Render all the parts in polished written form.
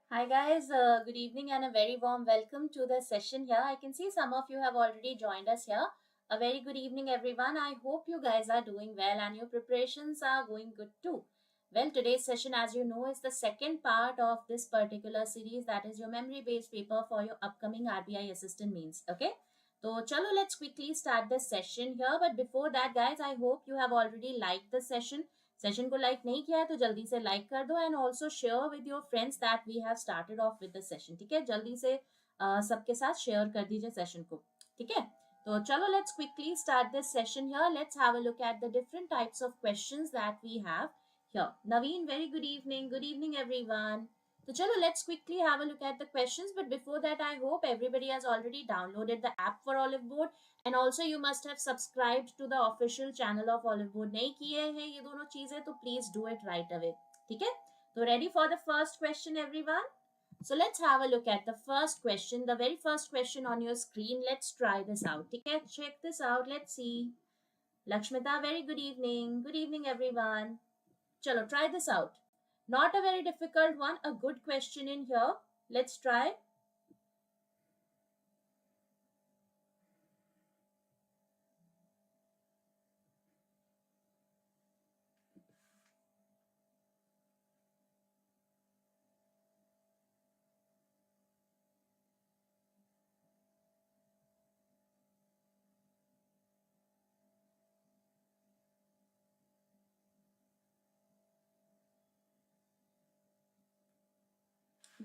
Hi guys, good evening and a very warm welcome to the session here. I can see some of you have already joined us here. A very good evening everyone. I hope you guys are doing well and your preparations are going good too. Well, today's session, as you know, is the second part of this particular series, that is your memory based paper for your upcoming RBI assistant means. Okay, so chalo, let's quickly start the session here. But before that guys, I hope you have already liked the session को like नहीं किया है तो जल्दी से like कर दो and also share with your friends that we have started off with the session. ठीक है, जल्दी से सबके साथ शेयर कर दीजिए सेशन को. ठीक है, तो चलो let's quickly start this session here. Let's have a look at the different types of questions that we have here. Naveen, very good evening everyone. So chalo, let's quickly have a look at the questions. But before that, I hope everybody has already downloaded the app for Oliveboard. And also you must have subscribed to the official channel of Oliveboard. नहीं किए हैं ये दोनों चीजें तो please do it right away. ठीक है? So ready for the first question, everyone? So let's have a look at the first question. The very first question on your screen. Let's try this out. ठीक है? Check this out. Let's see. Lakshmita, very good evening. Good evening, everyone. Chalo, try this out. Not a very difficult one, a good question in here. Let's try.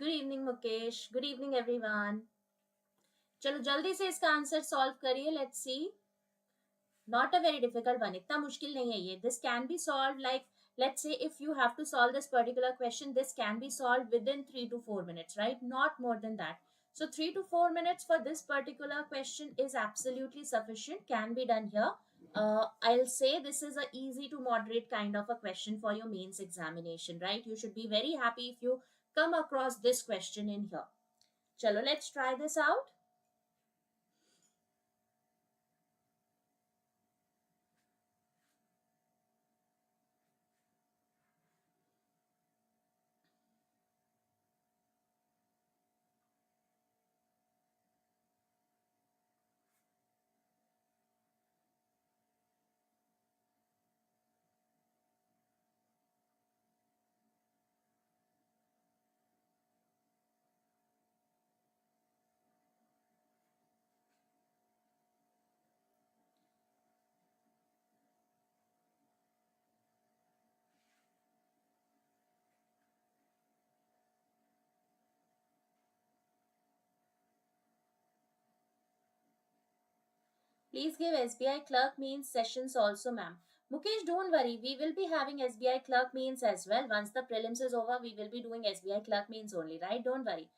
Good evening, Mukesh. Good evening, everyone. चलो जल्दी से इसका answer solve करिए. Let's see. Not a very difficult one. इतना मुश्किल नहीं है ये. This can be solved like, let's say if you have to solve this particular question, this can be solved within 3 to 4 minutes, right? Not more than that. So 3 to 4 minutes for this particular question is absolutely sufficient. Can be done here. I'll say this is a easy to moderate kind of a question for your mains examination, right? You should be very happy if you come across this question in here. Chalo, let's try this out. Please give SBI clerk means sessions also, ma'am. Mukesh, don't worry. We will be having SBI clerk means as well. Once the prelims is over, we will be doing SBI clerk means only, right? Don't worry.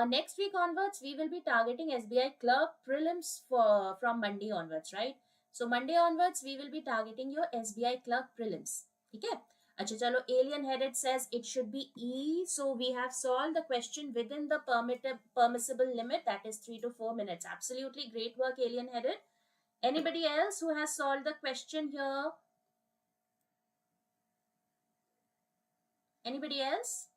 Next week onwards, we will be targeting SBI clerk prelims for from Monday onwards, right? So Monday onwards, we will be targeting your SBI clerk prelims. Okay? Acha chalo, alien headed says it should be E. So we have solved the question within the permissible limit, that is 3 to 4 minutes. Absolutely great work, alien headed. Anybody else who has solved the question here? Anybody else?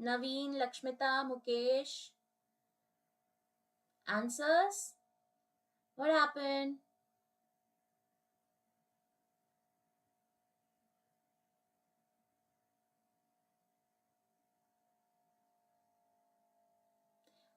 Naveen, Lakshmita, Mukesh. Answers? What happened?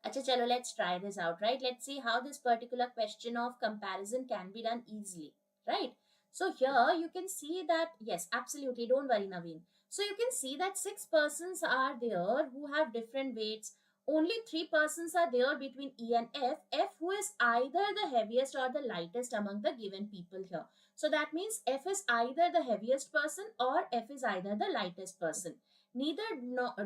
Acha, chalo, let's try this out, right? Let's see how this particular question of comparison can be done easily, right? So here you can see that, yes, absolutely, don't worry, Naveen. So you can see that 6 persons are there who have different weights, only three persons are there between E and F who is either the heaviest or the lightest among the given people here. So that means F is either the heaviest person or F is either the lightest person. Neither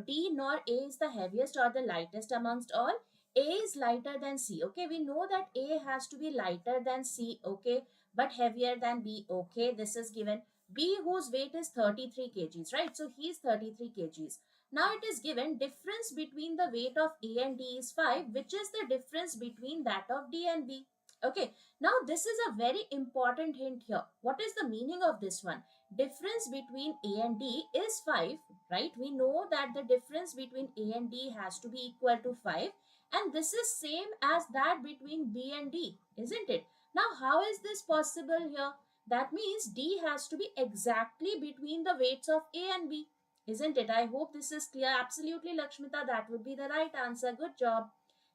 D nor A is the heaviest or the lightest amongst all. A is lighter than C. Okay, we know that A has to be lighter than C. Okay, but heavier than B. Okay, this is given. B, whose weight is 33 kgs, right? So he is 33 kgs. Now it is given difference between the weight of A and D is 5, which is the difference between that of D and B. Okay, now this is a very important hint here. What is the meaning of this one? Difference between A and D is 5, right? We know that the difference between A and D has to be equal to 5, and this is same as that between B and D, isn't it? Now how is this possible here? That means D has to be exactly between the weights of A and B, isn't it? I hope this is clear. Absolutely, Lakshmita, that would be the right answer. Good job.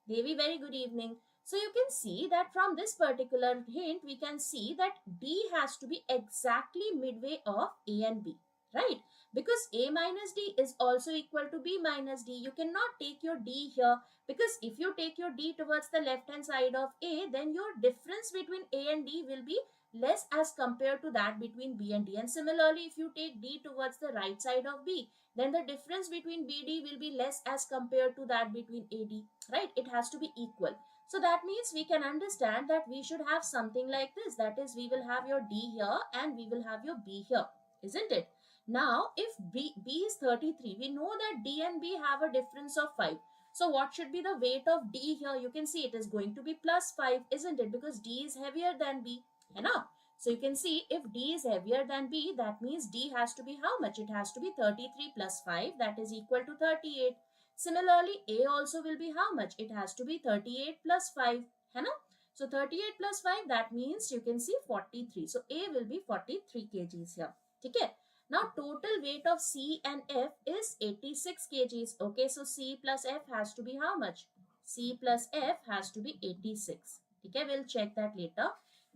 Devi, very good evening. So you can see that from this particular hint, we can see that D has to be exactly midway of A and B, right? Because A minus D is also equal to B minus D. You cannot take your D here, because if you take your D towards the left hand side of A, then your difference between A and D will be less as compared to that between B and D. And similarly, if you take D towards the right side of B, then the difference between BD will be less as compared to that between AD, right? It has to be equal. So that means we can understand that we should have something like this. That is, we will have your D here and we will have your B here, isn't it? Now, if B is 33, we know that D and B have a difference of 5. So what should be the weight of D here? You can see it is going to be plus 5, isn't it? Because D is heavier than B. Enough. So you can see if D is heavier than B, that means D has to be how much? It has to be 33 plus 5, that is equal to 38. Similarly, A also will be how much? It has to be 38 plus 5. Hai na? So 38 plus 5, that means you can see 43. So A will be 43 kgs here. Okay. Now total weight of C and F is 86 kgs. Okay, so C plus F has to be how much? C plus F has to be 86. Okay, we'll check that later.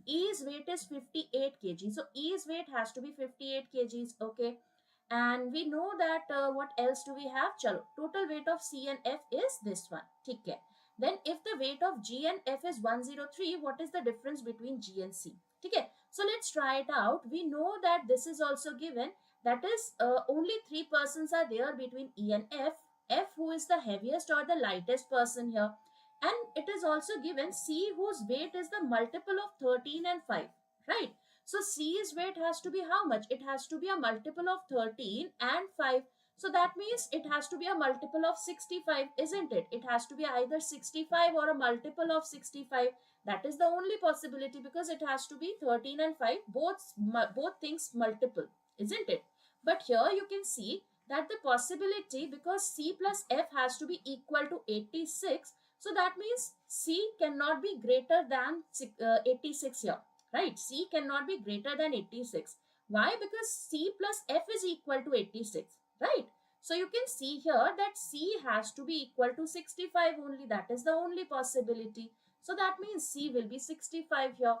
E's weight is 58 kg. So E's weight has to be 58 kgs. Okay. And we know that what else do we have? Chalo, total weight of C and F is this one. Okay. Then if the weight of G and F is 103, what is the difference between G and C? Okay. So let's try it out. We know that this is also given. That is only three persons are there between E and F. F, who is the heaviest or the lightest person here. And it is also given C, whose weight is the multiple of 13 and 5, right? So C's weight has to be how much? It has to be a multiple of 13 and 5. So that means it has to be a multiple of 65, isn't it? It has to be either 65 or a multiple of 65. That is the only possibility, because it has to be 13 and 5, both things multiple, isn't it? But here you can see that the possibility, because C plus F has to be equal to 86, so that means C cannot be greater than 86 here, right? C cannot be greater than 86. Why? Because C plus F is equal to 86, right? So you can see here that C has to be equal to 65 only. That is the only possibility. So that means C will be 65 here.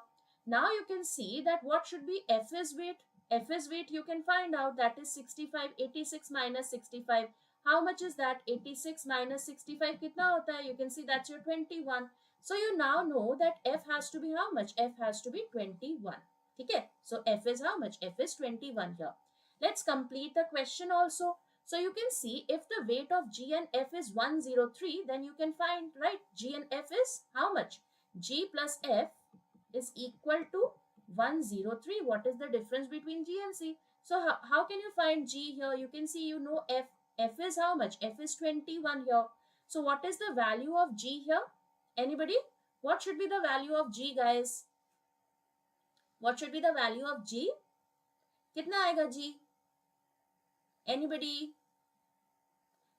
Now you can see that what should be F's weight? F's weight you can find out, that is 65, 86 minus 65. How much is that? 86 minus 65 kitna hota hai? You can see that's your 21. So you now know that F has to be how much? F has to be 21. Okay. So F is how much? F is 21 here. Let's complete the question also. So you can see if the weight of G and F is 103, then you can find, right? G and F is how much? G plus F is equal to 103. What is the difference between G and C? So how can you find G here? You can see, you know, F. F is how much? F is 21 here. So what is the value of G here? Anybody? What should be the value of G, guys? What should be the value of G? Kitna aega G? Anybody?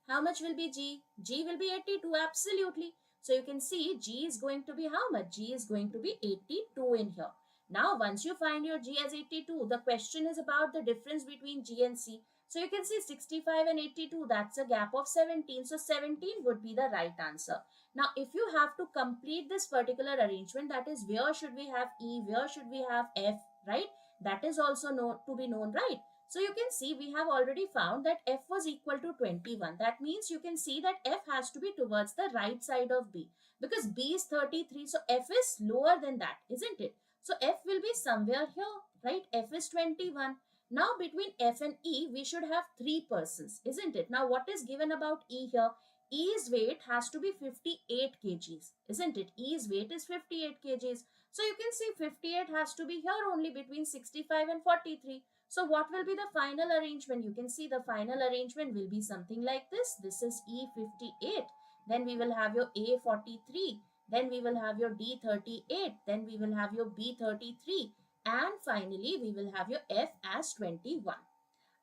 How much will be G? G will be 82, absolutely. So you can see G is going to be how much? G is going to be 82 in here. Now, once you find your G as 82, the question is about the difference between G and C. So you can see 65 and 82, that's a gap of 17. So 17 would be the right answer. Now, if you have to complete this particular arrangement, that is, where should we have E, where should we have F, right? That is also to be known, right? So you can see we have already found that F was equal to 21. That means you can see that F has to be towards the right side of B, because B is 33. So F is lower than that, isn't it? So F will be somewhere here, right? F is 21. Now between F and E, we should have three persons, isn't it? Now what is given about E here? E's weight has to be 58 kgs, isn't it? E's weight is 58 kgs. So you can see 58 has to be here only between 65 and 43. So what will be the final arrangement? You can see the final arrangement will be something like this. This is E58. Then we will have your A43. Then we will have your D38. Then we will have your B33. And finally, we will have your F as 21.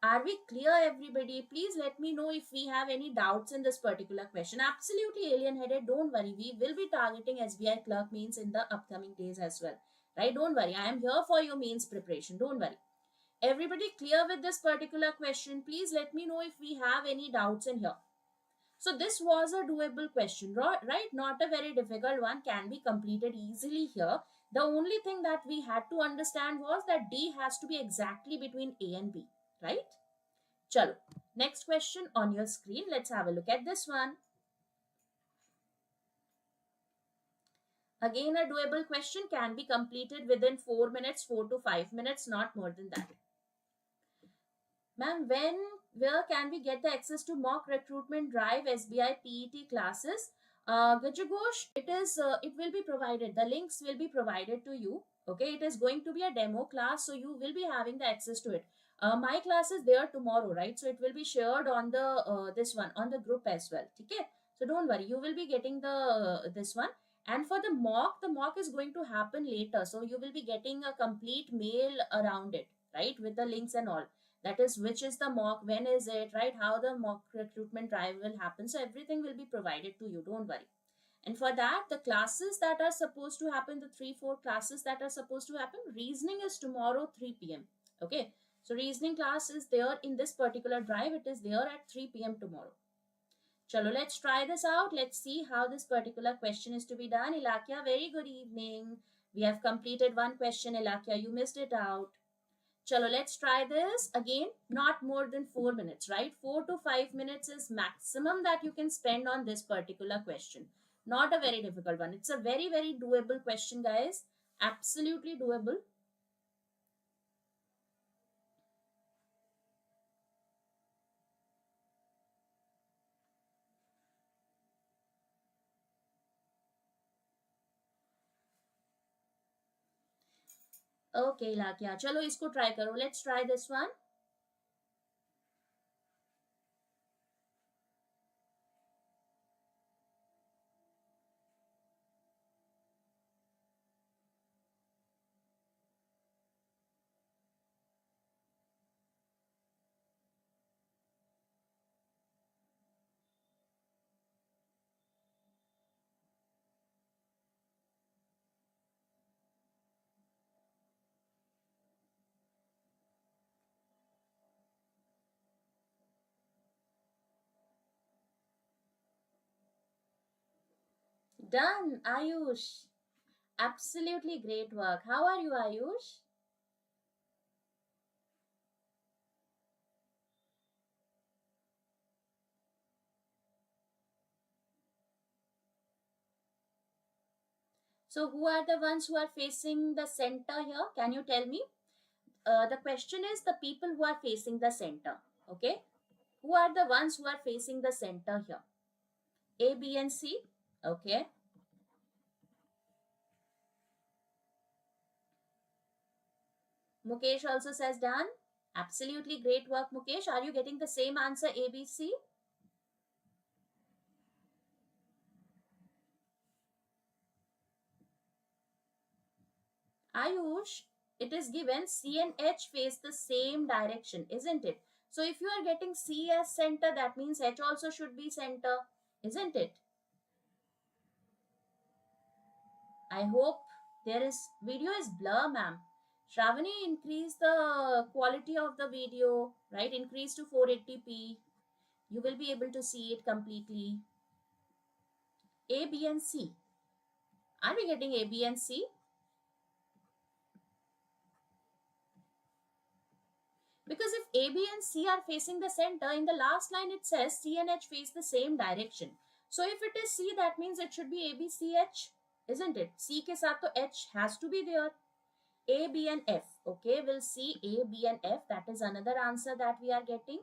Are we clear, everybody? Please let me know if we have any doubts in this particular question. Absolutely alien headed. Don't worry. We will be targeting SBI clerk means in the upcoming days as well. Right? Don't worry. I am here for your means preparation. Don't worry. Everybody clear with this particular question? Please let me know if we have any doubts in here. So this was a doable question, right? Not a very difficult one, can be completed easily here. The only thing that we had to understand was that D has to be exactly between A and B, right? Chalo. Next question on your screen. Let's have a look at this one. Again, a doable question, can be completed within 4 minutes, 4 to 5 minutes, not more than that. Ma'am, where can we get the access to mock recruitment drive SBI PET classes? Gajagosh, it will be provided. The links will be provided to you. Okay, it is going to be a demo class, so you will be having the access to it. My class is there tomorrow, right? So it will be shared on the this one on the group as well. Okay, so don't worry, you will be getting the this one. And for the mock is going to happen later. So you will be getting a complete mail around it, right, with the links and all. That is, which is the mock, when is it, right, how the mock recruitment drive will happen. So everything will be provided to you, don't worry. And for that, the classes that are supposed to happen, the 3-4 classes that are supposed to happen, reasoning is tomorrow 3 p.m. Okay, so reasoning class is there in this particular drive. It is there at 3 p.m. tomorrow. Chalo, let's try this out. Let's see how this particular question is to be done. Ilakya, very good evening. We have completed one question, Ilakya. You missed it out. Chalo, let's try this again. Not more than 4 minutes, right? 4 to 5 minutes is maximum that you can spend on this particular question. Not a very difficult one. It's a very, very doable question, guys. Absolutely doable. Okay, Lakya. Chalo, isko try karo. Let's try this one. Done, Ayush. Absolutely great work. How are you, Ayush? So who are the ones who are facing the center here? Can you tell me? The question is the people who are facing the center. Okay. Who are the ones who are facing the center here? A, B, and C. Okay. Mukesh also says done. Absolutely great work, Mukesh. Are you getting the same answer, A, B, C? Ayush, it is given C and H face the same direction, isn't it? So if you are getting C as center, that means H also should be center, isn't it? I hope there is video is blur, ma'am. Shravani, increase the quality of the video, right? Increase to 480p. You will be able to see it completely. A, B, and C. Are we getting A, B, and C? Because if A, B and C are facing the center, in the last line it says C and H face the same direction. So if it is C, that means it should be A, B, C, H, isn't it? C ke saath to H has to be there. A, B and F. Okay, we'll see A, B and F. That is another answer that we are getting.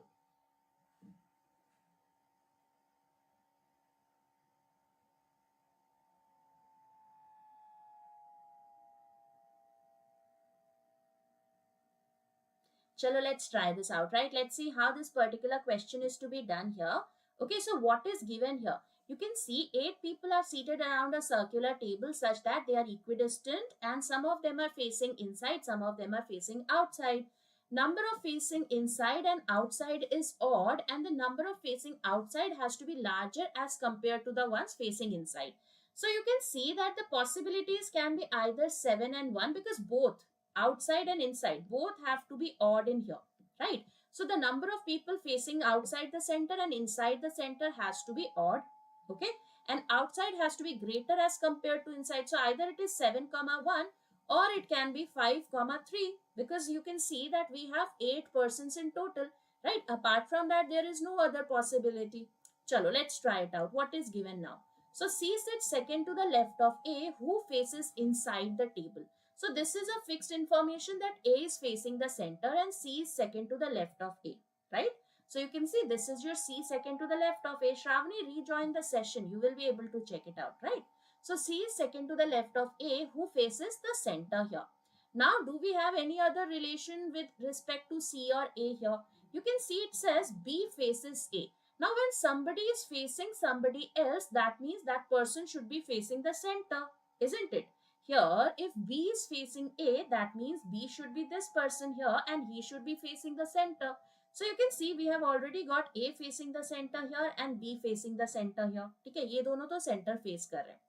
Chalo, let's try this out, right? Let's see how this particular question is to be done here. Okay, so what is given here? You can see 8 people are seated around a circular table such that they are equidistant, and some of them are facing inside, some of them are facing outside. Number of facing inside and outside is odd, and the number of facing outside has to be larger as compared to the ones facing inside. So you can see that the possibilities can be either 7 and 1, because both outside and inside both have to be odd in here, right? So the number of people facing outside the center and inside the center has to be odd. Okay, and outside has to be greater as compared to inside. So either it is 7 comma 1, or it can be 5 comma 3, because you can see that we have 8 persons in total, right? Apart from that, there is no other possibility. Chalo, let's try it out. What is given now? So C sits second to the left of A, who faces inside the table. So this is a fixed information that A is facing the center and C is second to the left of A, right? So you can see this is your C second to the left of A. Shravani, rejoin the session. You will be able to check it out, right? So C is second to the left of A, who faces the center here. Now, do we have any other relation with respect to C or A here? You can see it says B faces A. Now, when somebody is facing somebody else, that means that person should be facing the center, isn't it? Here, if B is facing A, that means B should be this person here and he should be facing the center. So you can see we have already got A facing the center here and B facing the center here. Okay, ये दोनों तो center face कर रहे हैं.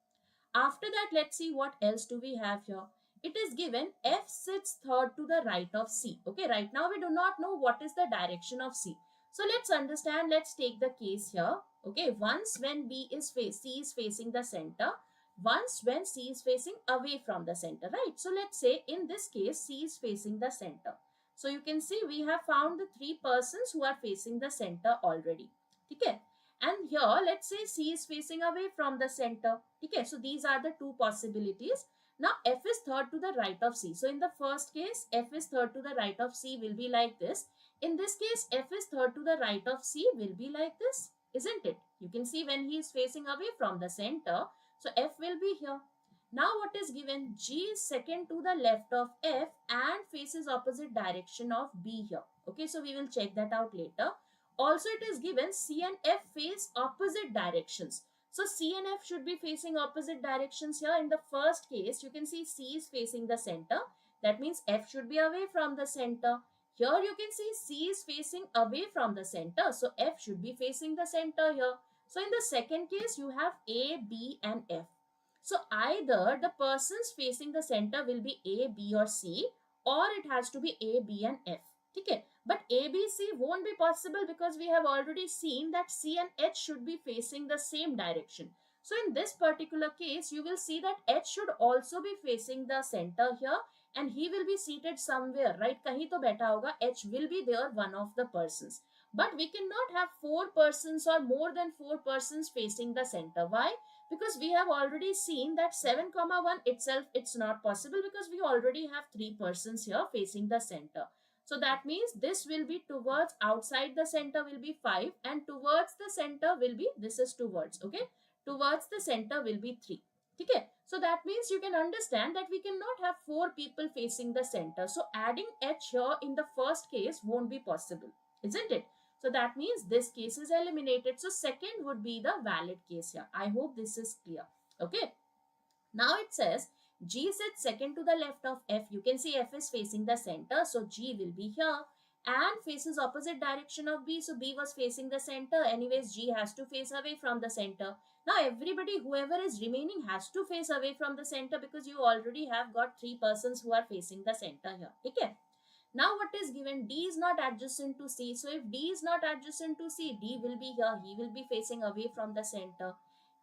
After that, let's see what else do we have here. It is given F sits third to the right of C. Okay, right now we do not know what is the direction of C. So let's understand, let's take the case here. Okay, once when C is facing the center, once when C is facing away from the center, right? So let's say in this case, C is facing the center. So you can see we have found the 3 persons who are facing the center already. Okay. And here, let's say C is facing away from the center. Okay, so these are the 2 possibilities. Now, F is third to the right of C. So in the first case, F is third to the right of C will be like this. In this case, F is third to the right of C will be like this, isn't it? You can see when he is facing away from the center, so F will be here. Now what is given? G is second to the left of F and faces opposite direction of B here. Okay, so we will check that out later. Also, it is given C and F face opposite directions. So C and F should be facing opposite directions here. In the first case, you can see C is facing the center. That means F should be away from the center. Here you can see C is facing away from the center. So F should be facing the center here. So in the second case, you have A, B and F. So either the persons facing the center will be A, B or C, or it has to be A, B and F. Okay. But A, B, C won't be possible because we have already seen that C and H should be facing the same direction. So in this particular case, you will see that H should also be facing the center here and he will be seated somewhere, right? Kahin to baitha hoga, H will be there, one of the persons. But we cannot have 4 persons or more than 4 persons facing the center. Why? Because we have already seen that 7 comma 1 itself, it's not possible because we already have 3 persons here facing the center. So that means this will be towards outside the center will be 5 and towards the center will be, this is towards, okay? Towards the center will be 3. Okay? So that means you can understand that we cannot have 4 people facing the center. So adding H here in the first case won't be possible, isn't it? So that means this case is eliminated. So second would be the valid case here. I hope this is clear. Okay? Now it says G sits second to the left of F. You can see F is facing the center. So G will be here and faces opposite direction of B. So B was facing the center. Anyways, G has to face away from the center. Now everybody, whoever is remaining has to face away from the center because you already have got 3 persons who are facing the center here. Okay. Now what is given? D is not adjacent to C. So if D is not adjacent to C, D will be here. He will be facing away from the center.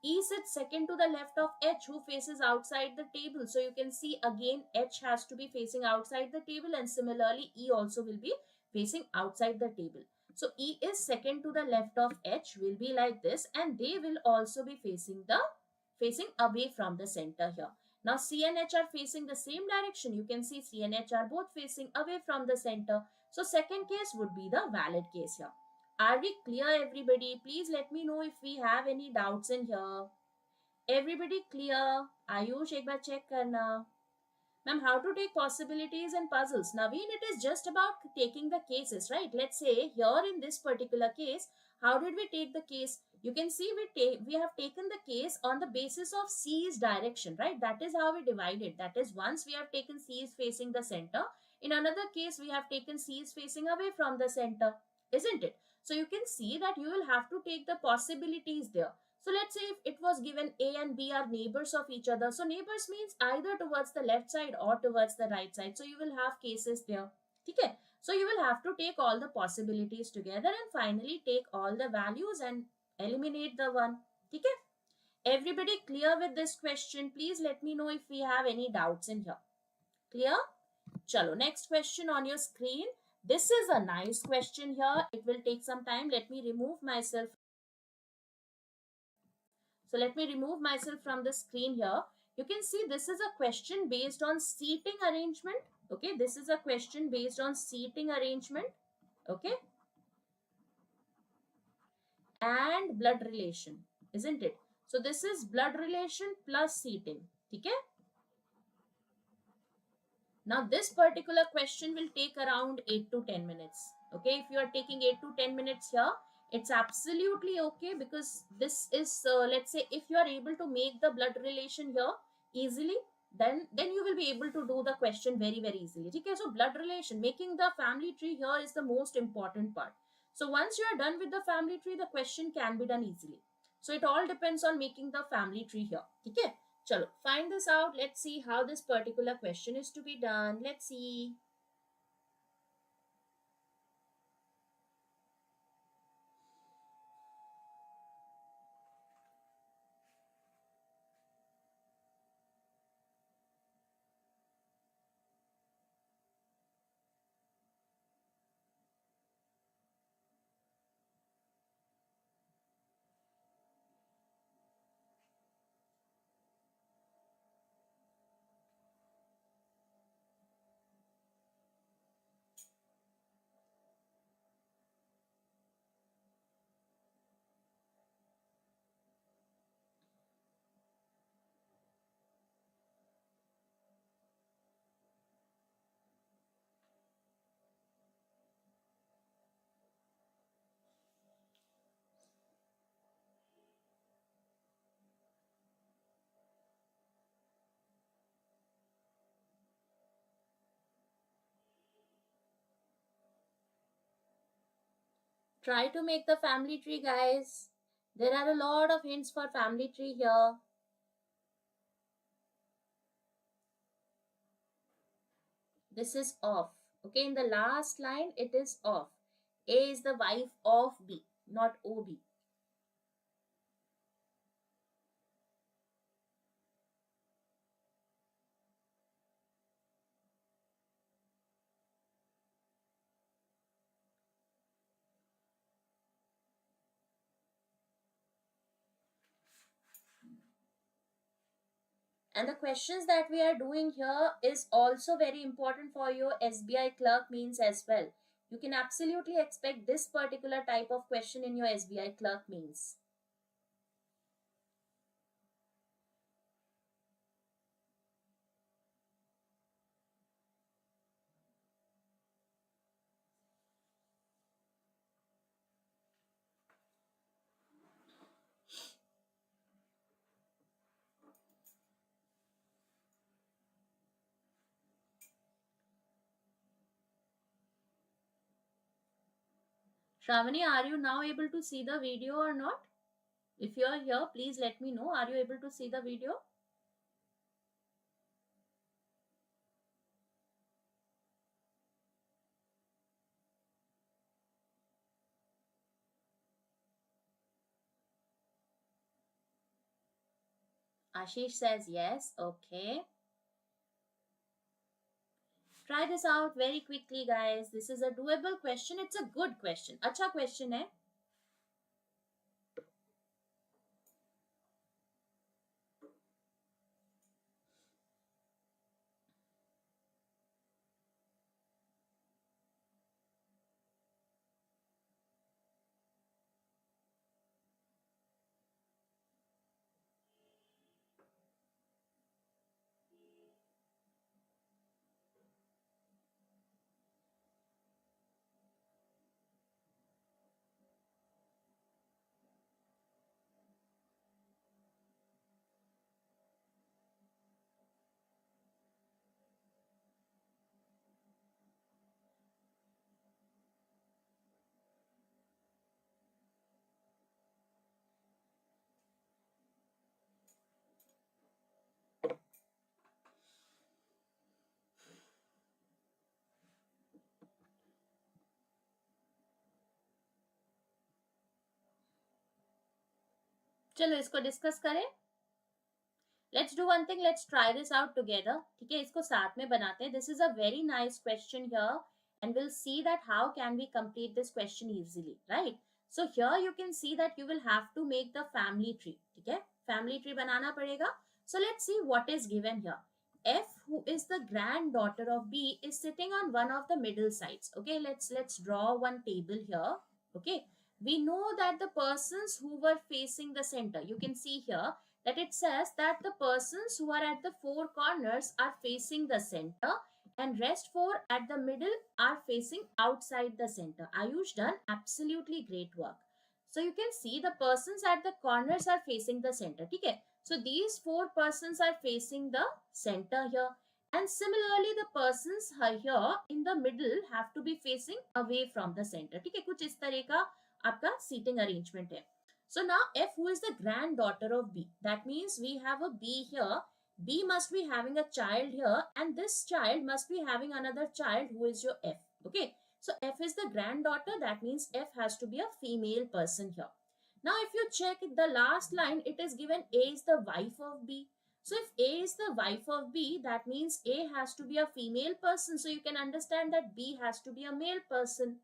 E sits second to the left of H, who faces outside the table. So you can see again H has to be facing outside the table and similarly E also will be facing outside the table. So E is second to the left of H will be like this, and they will also be facing away from the center here. Now C and H are facing the same direction. You can see C and H are both facing away from the center. So second case would be the valid case here. Are we clear, everybody? Please let me know if we have any doubts in here. Everybody clear? Ayush, एक बार check करना. Ma'am, how to take possibilities and puzzles? Naveen, it is just about taking the cases, right? Let's say here in this particular case, how did we take the case? You can see we have taken the case on the basis of C's direction, right? That is how we divided. That is, once we have taken C is facing the center. In another case, we have taken C is facing away from the center, isn't it? So you can see that you will have to take the possibilities there. So let's say if it was given A and B are neighbors of each other. So neighbors means either towards the left side or towards the right side. So you will have cases there. Okay. So you will have to take all the possibilities together and finally take all the values and eliminate the one. Okay. Everybody clear with this question? Please let me know if we have any doubts in here. Clear? Chalo, next question on your screen. This is a nice question here. It will take some time. Let me remove myself. So let me remove myself from the screen here. You can see this is a question based on seating arrangement. Okay, this is a question based on seating arrangement. Okay, and blood relation, isn't it? So this is blood relation plus seating. Okay. Now this particular question will take around 8 to 10 minutes. Okay, if you are taking 8 to 10 minutes here, it's absolutely okay, because this is, let's say if you are able to make the blood relation here easily, then you will be able to do the question very easily. Okay, so blood relation, making the family tree here is the most important part. So once you are done with the family tree, the question can be done easily. So it all depends on making the family tree here. Okay. Chalo, find this out. Let's see how this particular question is to be done. Let's see. Try to make the family tree, guys. There are a lot of hints for family tree here. This is off. Okay, in the last line, it is off. A is the wife of B, not OB. And the questions that we are doing here is also very important for your SBI clerk means as well. You can absolutely expect this particular type of question in your SBI clerk means. Shravani, are you now able to see the video or not? If you are here, please let me know. Are you able to see the video? Ashish says yes. Okay. Try this out very quickly, guys. This is a doable question. It's a good question. अच्छा question है. चलो इसको discuss करें. Let's do one thing. Let's try this out together. ठीक है, इसको साथ में बनाते हैं. This is a very nice question here, and we'll see that how can we complete this question easily, right? So here you can see that you will have to make the family tree. ठीक है, family tree बनाना पड़ेगा. So let's see what is given here. F, who is the granddaughter of B, is sitting on one of the middle sides. Okay, let's draw one table here. Okay, we know that the persons who were facing the center, you can see here that it says that the persons who are at the four corners are facing the center and rest four at the middle are facing outside the center. Ayush done absolutely great work. So you can see the persons at the corners are facing the center. Okay, so these four persons are facing the center here, and similarly the persons here in the middle have to be facing away from the center. Okay, कुछ इस तरह का आपका seating arrangement है. So now F, who is the granddaughter of B, that means we have a B here. B must be having a child here, and this child must be having another child who is your F. Okay, so F is the granddaughter, that means F has to be a female person here. Now if you check the last line, it is given A is the wife of B. So if A is the wife of B, that means A has to be a female person, so you can understand that B has to be a male person.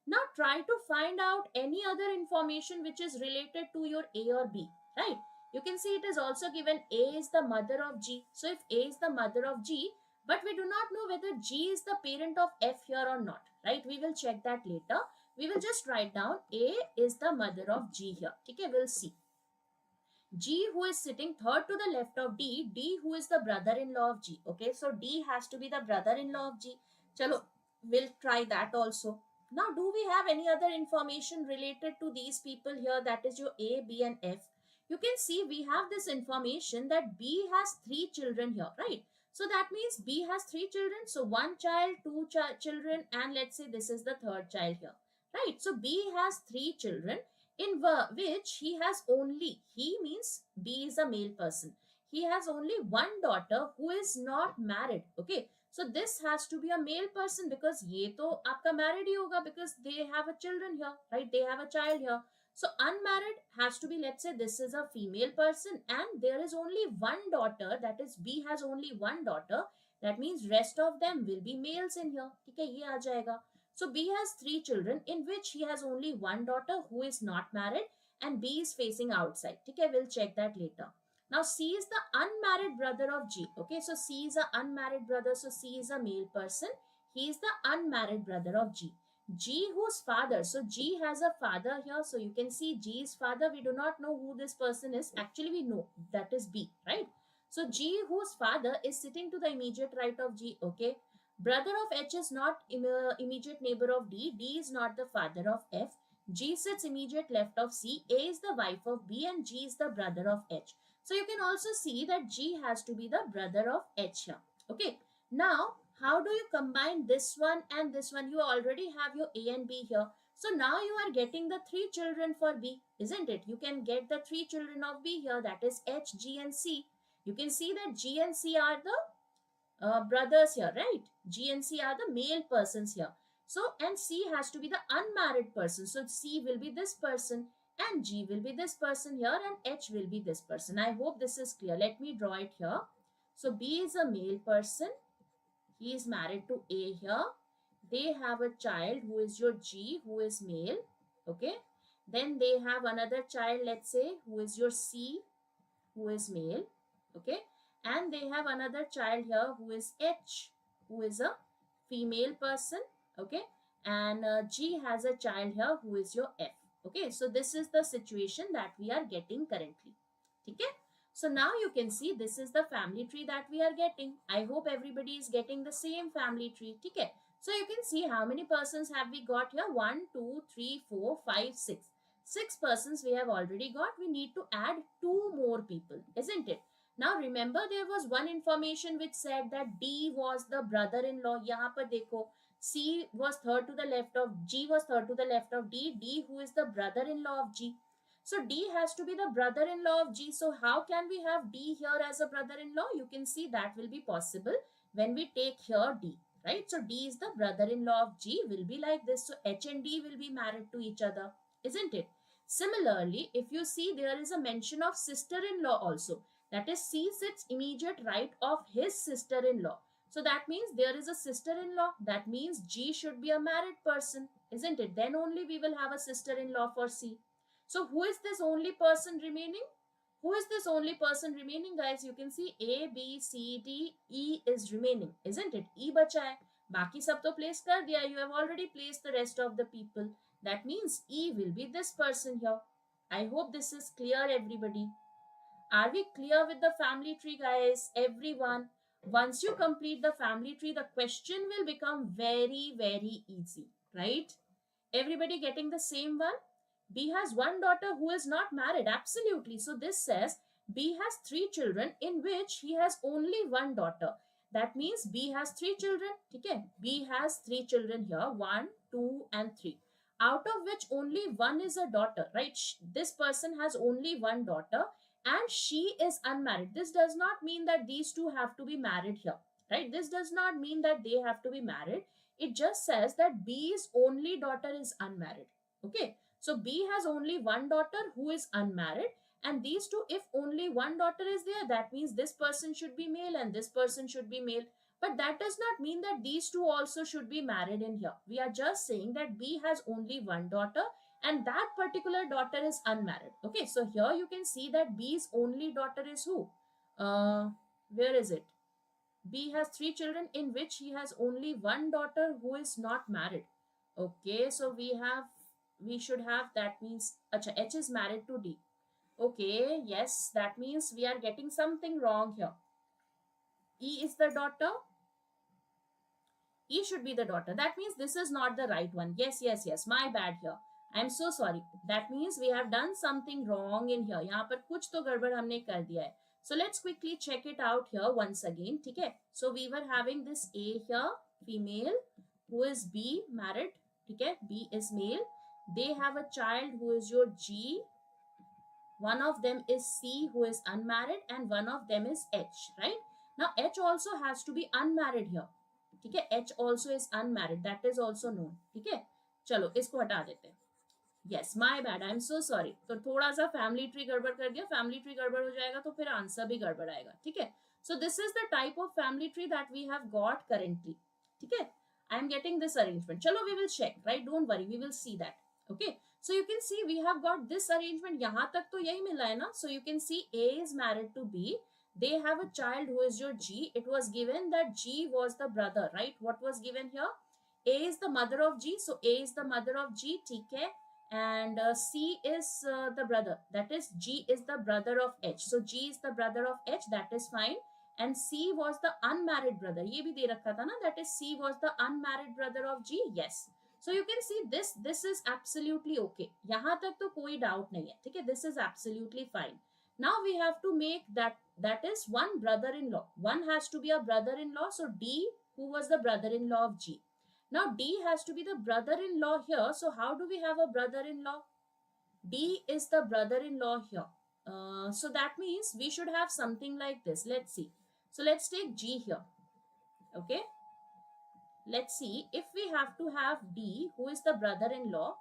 Now try to find out any other information which is related to your A or B, right? You can see it is also given A is the mother of G. So if A is the mother of G, but we do not know whether G is the parent of F here or not, right? We will check that later. We will just write down A is the mother of G here. Okay, we'll see. G, who is sitting third to the left of D, D, who is the brother-in-law of G. Okay, so D has to be the brother-in-law of G. Chalo, we'll try that also. Now, do we have any other information related to these people here, that is your A, B and F? You can see we have this information that B has 3 children here, right? So that means B has 3 children. So 1 child, 2 children, and let's say this is the third child here, right? So B has 3 children, in which he has only, he means B is a male person. He has only one daughter who is not married. Okay, so this has to be a male person, because ये तो आपका married ही होगा, because they have a children here, right? They have a child here. So unmarried has to be, let's say this is a female person, and there is only one daughter, that is B has only one daughter. That means rest of them will be males in here. ठीक है, ये आ जाएगा. So B has 3 children, in which he has only one daughter who is not married, and B is facing outside. Okay, we'll check that later. Now C is the unmarried brother of G. Okay, so C is an unmarried brother, so C is a male person. He is the unmarried brother of G. G, whose father, so G has a father here, so you can see G's father. We do not know who this person is. Actually we know, that is B, right? So G, whose father is sitting to the immediate right of G. Okay, brother of H is not immediate neighbor of D. D is not the father of F. G sits immediate left of C. A is the wife of B, and G is the brother of H. So you can also see that G has to be the brother of H here. Okay, now how do you combine this one and this one? You already have your A and B here. So now you are getting the 3 children for B, isn't it? You can get the 3 children of B here, that is H, G and C. You can see that G and C are the brothers here, right? G and C are the male persons here. So, and C has to be the unmarried person. So C will be this person, and G will be this person here, and H will be this person. I hope this is clear. Let me draw it here. So B is a male person, He is married to A here. They have a child who is your G, who is male. Okay. Then they have another child, let's say, who is your C, who is male. Okay. And they have another child here who is H, who is a female person. Okay. And G has a child here who is your F. Okay. So this is the situation that we are getting currently. Okay. So now you can see this is the family tree that we are getting. I hope everybody is getting the same family tree. Okay. So you can see how many persons have we got here? 1, 2, 3, 4, 5, 6. 6 persons we have already got. We need to add 2 more people, isn't it? Now remember there was one information which said that D was the brother-in-law. Yahan par dekho, C was third to the left of, G was third to the left of D. D who is the brother-in-law of G. So D has to be the brother-in-law of G. So how can we have D here as a brother-in-law? You can see that will be possible when we take here D, right? So D is the brother-in-law of G, will be like this. So H and D will be married to each other, isn't it? Similarly, if you see there is a mention of sister-in-law also. That is, C sits immediate right of his sister-in-law. So that means there is a sister-in-law. That means G should be a married person, isn't it? Then only we will have a sister-in-law for C. So who is this only person remaining? Who is this only person remaining, guys? You can see A, B, C, D, E is remaining, isn't it? E bacha hai. Baki sab to place kar diya. You have already placed the rest of the people. That means E will be this person here. I hope this is clear, everybody. Are we clear with the family tree, guys? Everyone. Once you complete the family tree, the question will become very, very easy, right? Everybody getting the same one? B has one daughter who is not married. Absolutely. So this says B has 3 children in which he has only one daughter. That means B has 3 children. Okay. B has 3 children here. 1, 2 and 3. Out of which only one is a daughter, right? This person has only one daughter and she is unmarried. This does not mean that these two have to be married here, right? This does not mean that they have to be married. It just says that B's only daughter is unmarried. Okay. So B has only one daughter who is unmarried, and these two, if only one daughter is there, that means this person should be male and this person should be male. But that does not mean that these two also should be married in here. We are just saying that B has only one daughter and that particular daughter is unmarried. Okay, so here you can see that B's only daughter is who? Where is it? B has 3 children in which he has only one daughter who is not married. Okay, so we should have, that means H is married to D. Okay, yes, that means we are getting something wrong here. E is the daughter. E should be the daughter. That means this is not the right one. Yes, yes, yes. My bad here. I am so sorry. That means we have done something wrong in here. यहाँ पर कुछ तो गड़बड़ हमने कर दिया है. So let's quickly check it out here once again. ठीक है? So we were having this A here, female, who is B, married. ठीक है? B is male. They have a child who is your G. One of them is C, who is unmarried, and one of them is H, right? Now H also has to be unmarried here. ठीक है? H also is unmarried. That is also known. ठीक है? चलो इसको हटा देते हैं. Yes, my bad. I'm so sorry. तो थोड़ा सा फैमिली ट्री गड़बड़ कर दिया. फैमिली ट्री गड़बड़ हो जाएगा तो फिर आंसर भी गड़बड़ आएगा. ठीक है? So this is the type of family tree that we have got currently. ठीक है? I am getting this arrangement. चलो we will check, right? Don't worry, we will see that. Okay? So you can see we have got this arrangement. यहाँ तक तो यही मिला है ना? So you can see A is married to B. They have a child who is your G. It was given that G was the brother, right? What was given here? A is the mother of G. So A is the mother of G. ठीक है? And C is the brother. That is, G is the brother of H. So G is the brother of H. That is fine. And C was the unmarried brother. ये भी दे रखा था ना? That is, C was the unmarried brother of G. Yes. So you can see this is absolutely okay. यहाँ तक तो कोई doubt नहीं है. ठीक है? This is absolutely fine. Now we have to make that is one brother-in-law. One has to be a brother-in-law. So D, who was the brother-in-law of G. Now D has to be the brother-in-law here. So how do we have a brother-in-law? D is the brother-in-law here. So that means we should have something like this. Let's see. So let's take G here. Okay. Let's see if we have to have D, who is the brother-in-law.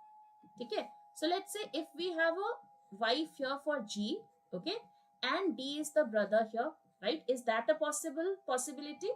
Okay. So let's say if we have a wife here for G. Okay. And D is the brother here. Right. Is that a possibility?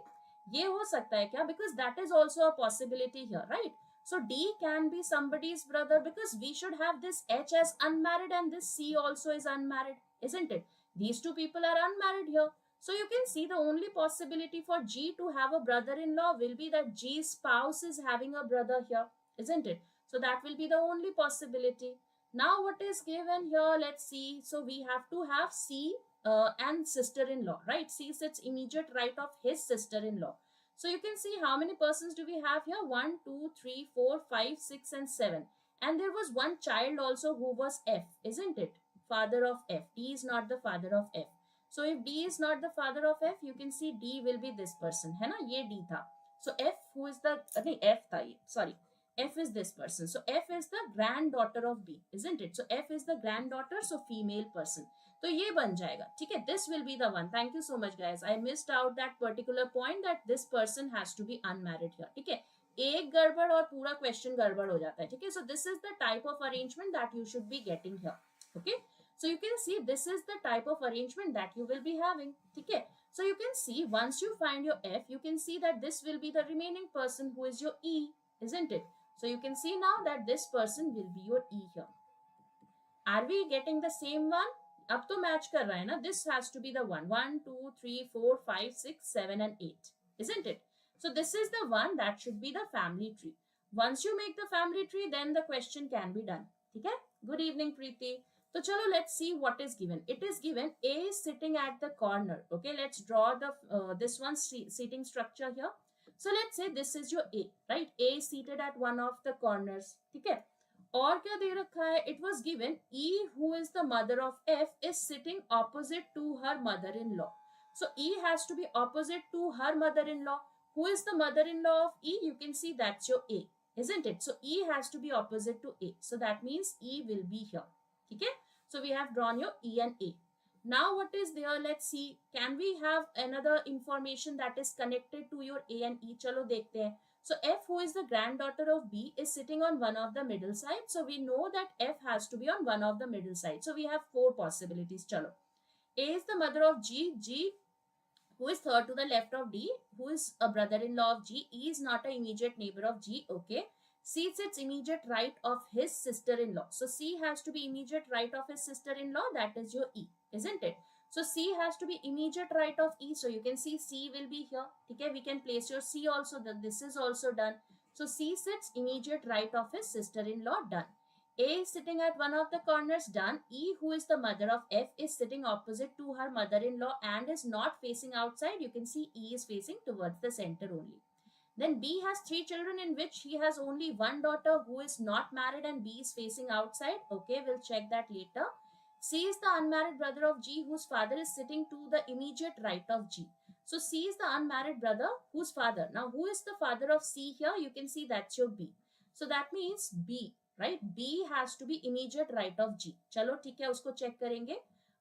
ये हो सकता है क्या? Because that is also a possibility here, right? So D can be somebody's brother because we should have this H as unmarried and this C also is unmarried, isn't it? These two people are unmarried here. So you can see the only possibility for G to have a brother-in-law will be that G's spouse is having a brother here, isn't it? So that will be the only possibility. Now what is given here? Let's see. So we have to have C and sister-in-law, right? C sits immediate right of his sister-in-law. So you can see how many persons do we have here? 1, 2, 3, 4, 5, 6 and 7. And there was one child also who was F, isn't it? Father of F. D is not the father of F. So if D is not the father of F, you can see D will be this person, है ना? ये D था. So F who is the, नहीं F था ये, sorry. F is this person. So F is the granddaughter of B, isn't it? So F is the granddaughter, so female person. तो ये बन जाएगा, ठीक है? This will be the one. Thank you so much, guys. I missed out that particular point that this person has to be unmarried here, ठीक है? एक गड़बड़ और पूरा क्वेश्चन गड़बड़ हो जाता है, ठीक है? So this is the type of arrangement that you should be getting here, okay? So you can see this is the type of arrangement that you will be having, ठीक है? So you can see once you find your F, you can see that this will be the remaining person who is your E, isn't it? So you can see now that this person will be your E here. Are we getting the same one? अब तो match कर रहा है ना? This has to be the one. 1, 2, 3, 4, 5, 6, 7 and 8, isn't it? So this is the one that should be the family tree. Once you make the family tree, then the question can be done. ठीक है? Good evening, Preeti. So chalo, let's see what is given. It is given A is sitting at the corner. Okay, let's draw the this one seating structure here. So let's say this is your A, right? A is seated at one of the corners. ठीक है? और क्या दे रखा है? It was given E, who is the mother of F, is sitting opposite to her mother-in-law. So E has to be opposite to her mother-in-law. Who is the mother-in-law of E? You can see that's your A, isn't it? So E has to be opposite to A. So that means E will be here. Okay? So we have drawn your E and A. Now what is there? Let's see. Can we have another information that is connected to your A and E? Chalo dekhte hain. So F, who is the granddaughter of B, is sitting on one of the middle side. So we know that F has to be on one of the middle side. So we have 4 possibilities. Chalo. A is the mother of G. G, who is third to the left of D, who is a brother-in-law of G. E is not an immediate neighbor of G. Okay. C sits immediate right of his sister-in-law. So C has to be immediate right of his sister-in-law. That is your E, isn't it? So C has to be immediate right of E. So you can see C will be here. Okay, we can place your C also. This is also done. So C sits immediate right of his sister-in-law. Done. A is sitting at one of the corners. Done. E, who is the mother of F, is sitting opposite to her mother-in-law and is not facing outside. You can see E is facing towards the center only. Then B has 3 children in which he has only one daughter who is not married and B is facing outside. Okay, we'll check that later. C is the unmarried brother of G whose father is sitting to the immediate right of G. So C is the unmarried brother whose father. Now who is the father of C here? You can see that's your B. So that means B, right? B has to be immediate right of G. Chalo, ठीक है, उसको check करेंगे.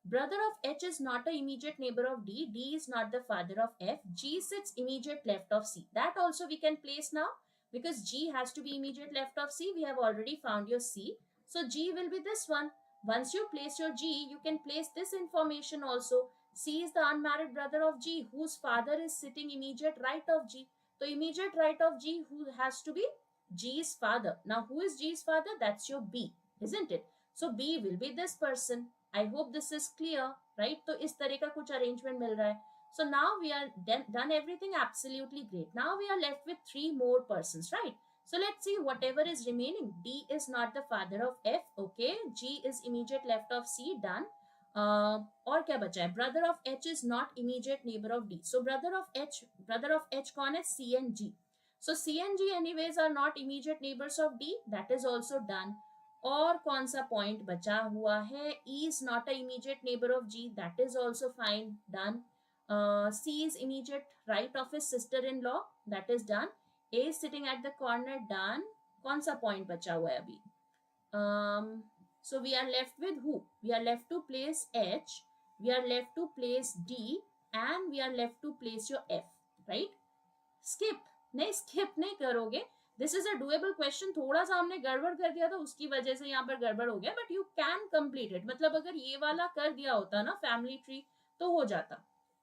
Brother of H is not an immediate neighbor of D. D is not the father of F. G sits immediate left of C. That also we can place now because G has to be immediate left of C. We have already found your C. So G will be this one. Once you place your G, you can place this information also. C is the unmarried brother of G whose father is sitting immediate right of G. So immediate right of G who has to be G's father. Now who is G's father? That's your B, isn't it? So B will be this person. I hope this is clear, right? तो इस तरह का कुछ arrangement मिल रहा है. So now we are done everything absolutely great. Now we are left with 3 more persons, right? So let's see whatever is remaining. D is not the father of F. Okay. G is immediate left of C. Done. और क्या बचा है? Brother of H is not immediate neighbor of D. So brother of H कौन है? C and G. So C and G anyways are not immediate neighbors of D. That is also done. और कौन सा point बचा हुआ है? E is not a immediate neighbor of G. That is also fine. Done. C is immediate right of his sister-in-law. That is done. A is sitting at the corner. Done. कौन सा point बचा हुआ है अभी? So we are left with who? We are left to place H. We are left to place D. And we are left to place your F. Right? Skip. नहीं, skip नहीं करोगे. This is a doable question. थोड़ा सा हमने गड़बड़ कर दिया था, उसकी वजह से यहाँ पर गड़बड़ हो गया, but you can complete it. मतलब अगर ये वाला कर दिया होता ना फैमिली ट्री तो हो जाता.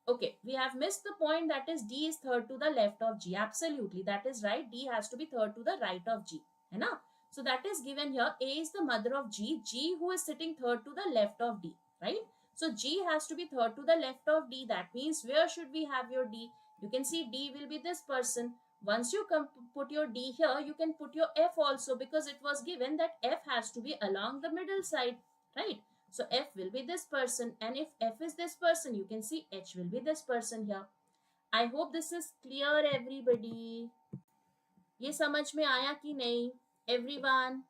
Okay, we have missed the point, that is D is third to the left of G. Absolutely, that is right. D has to be third to the right of G. है ना? So that is given here. A is the mother of G. G who is sitting third to the left of D, right? So G has to be third to the left of D. That means where should we have your D? You can see D will be this person. Once you put your D here, you can put your F also, because it was given that F has to be along the middle side, right? So F will be this person, and if F is this person, you can see H will be this person here. I hope this is clear everybody. ये समझ में आया कि नहीं everyone?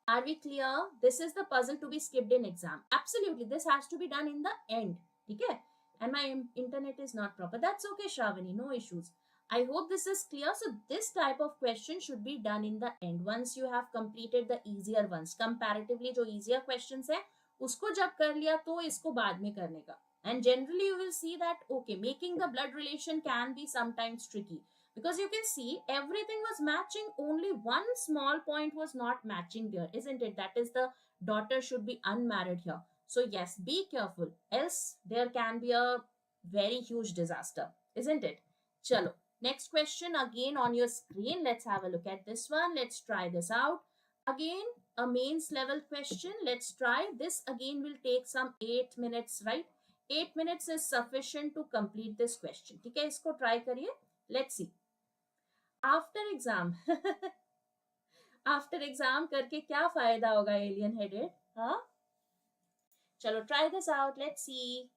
Are we clear? This is the puzzle to be skipped in exam. Absolutely, this has to be done in the end. Okay? And my internet is not proper. That's okay, Shravani. No issues. I hope this is clear. So this type of question should be done in the end. Once you have completed the easier ones. Comparatively, जो easier questions है, उसको जब कर लिया तो इसको बाद में करने का. And generally, you will see that, okay, making the blood relation can be sometimes tricky. Because you can see everything was matching, only one small point was not matching there, isn't it? That is, the daughter should be unmarried here. So yes, be careful, else there can be a very huge disaster, isn't it? Chalo, next question again on your screen. Let's have a look at this one. Let's try this out again. A mains level question. Let's try this again. Will take some 8 minutes, right? 8 minutes is sufficient to complete this question. ठीक है, इसको try करिए. Let's see. After exam after exam करके क्या फायदा होगा alien headed? हाँ, चलो try this out, let's see.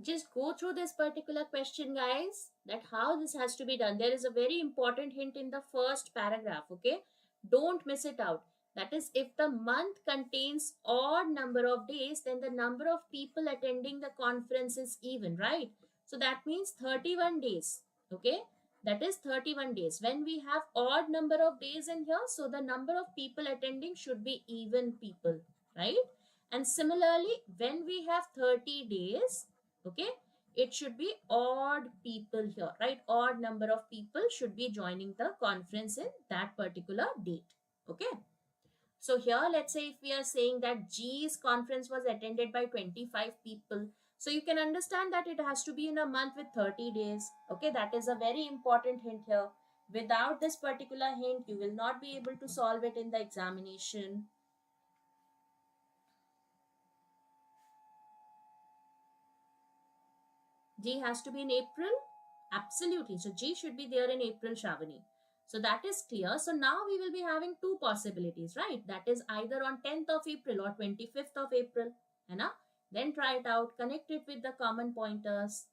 Just go through this particular question, guys, that how this has to be done. There is a very important hint in the first paragraph. Okay, don't miss it out. That is, if the month contains odd number of days, then the number of people attending the conference is even, right? So that means 31 days. Okay, that is 31 days. When we have odd number of days in here, so the number of people attending should be even people, right? And similarly, when we have 30 days, okay, it should be odd people here, right? Odd number of people should be joining the conference in that particular date. Okay, so here let's say if we are saying that G's conference was attended by 25 people, so you can understand that it has to be in a month with 30 days. Okay, that is a very important hint here. Without this particular hint, you will not be able to solve it in the examination. G has to be in April? Absolutely. So G should be there in April, Shavani. So that is clear. So now we will be having two possibilities, right? That is either on 10th of April or 25th of April. Hai? Then try it out. Connect it with the common pointers.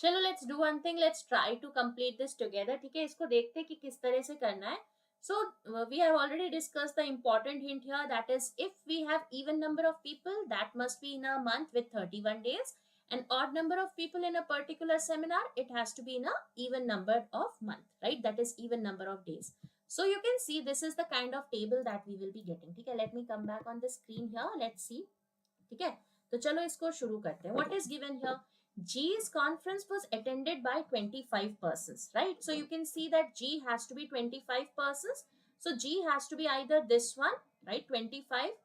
चलो let's do one thing, let's try to complete this together. ठीक है, इसको देखते हैं कि किस तरह से करना है. So we have already discussed the important hint here, that is if we have even number of people, that must be in a month with 31 days, and odd number of people in a particular seminar, it has to be in a even number of month, right? That is even number of days. So you can see this is the kind of table that we will be getting. ठीक है, let me come back on the screen here, let's see. ठीक है, तो चलो इसको शुरू करते हैं. What is given here? G's conference was attended by 25 persons, right? So you can see that G has to be 25 persons. So G has to be either this one, right, 25,